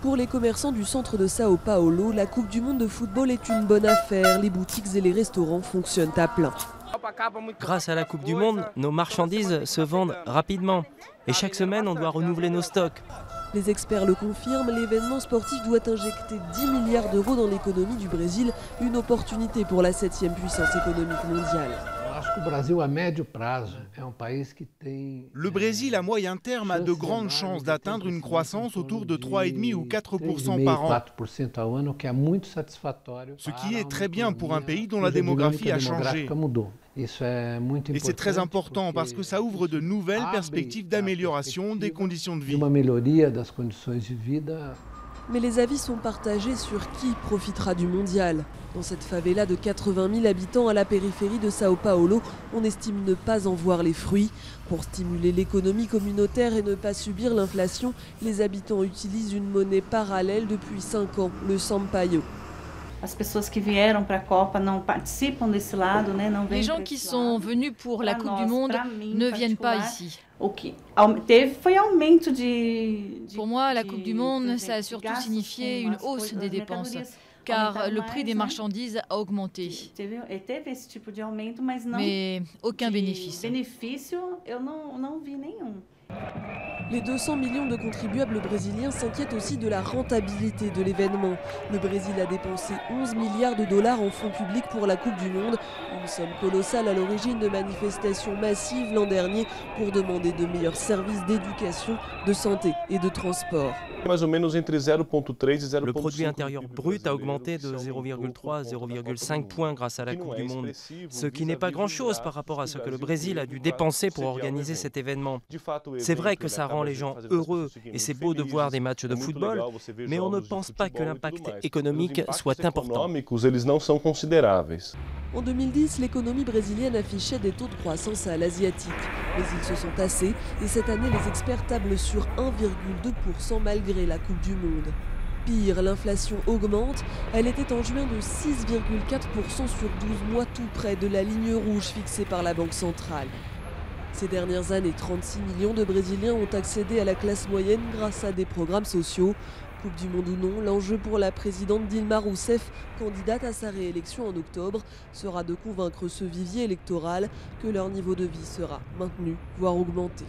Pour les commerçants du centre de Sao Paulo, la Coupe du Monde de football est une bonne affaire. Les boutiques et les restaurants fonctionnent à plein. Grâce à la Coupe du Monde, nos marchandises se vendent rapidement. Et chaque semaine, on doit renouveler nos stocks. Les experts le confirment, l'événement sportif doit injecter 10 milliards d'euros dans l'économie du Brésil, une opportunité pour la 7e puissance économique mondiale. Le Brésil, à moyen terme, a de grandes chances d'atteindre une croissance autour de 3,5 ou 4% par an. Ce qui est très bien pour un pays dont la démographie a changé. Et c'est très important parce que ça ouvre de nouvelles perspectives d'amélioration des conditions de vie. Mais les avis sont partagés sur qui profitera du mondial. Dans cette favela de 80 000 habitants à la périphérie de Sao Paulo, on estime ne pas en voir les fruits. Pour stimuler l'économie communautaire et ne pas subir l'inflation, les habitants utilisent une monnaie parallèle depuis 5 ans, le Sampaio. Les gens qui sont venus pour la Coupe du Monde ne viennent pas ici. Pour moi, la Coupe du Monde, ça a surtout signifié une hausse des dépenses, car le prix des marchandises a augmenté. Mais aucun bénéfice. Les 200 millions de contribuables brésiliens s'inquiètent aussi de la rentabilité de l'événement. Le Brésil a dépensé 11 milliards de dollars en fonds publics pour la Coupe du Monde, une somme colossale à l'origine de manifestations massives l'an dernier pour demander de meilleurs services d'éducation, de santé et de transport. Le produit intérieur brut a augmenté de 0,3 à 0,5 points grâce à la Coupe du Monde, ce qui n'est pas grand-chose par rapport à ce que le Brésil a dû dépenser pour organiser cet événement. C'est vrai que ça rend les gens heureux et c'est beau de voir des matchs de football, mais on ne pense pas que l'impact économique soit important. En 2010, l'économie brésilienne affichait des taux de croissance à l'asiatique. Mais ils se sont tassés et cette année, les experts tablent sur 1,2% malgré la Coupe du Monde. Pire, l'inflation augmente. Elle était en juin de 6,4% sur 12 mois, tout près de la ligne rouge fixée par la Banque centrale. Ces dernières années, 36 millions de Brésiliens ont accédé à la classe moyenne grâce à des programmes sociaux. Coupe du monde ou non, l'enjeu pour la présidente Dilma Rousseff, candidate à sa réélection en octobre, sera de convaincre ce vivier électoral que leur niveau de vie sera maintenu, voire augmenté.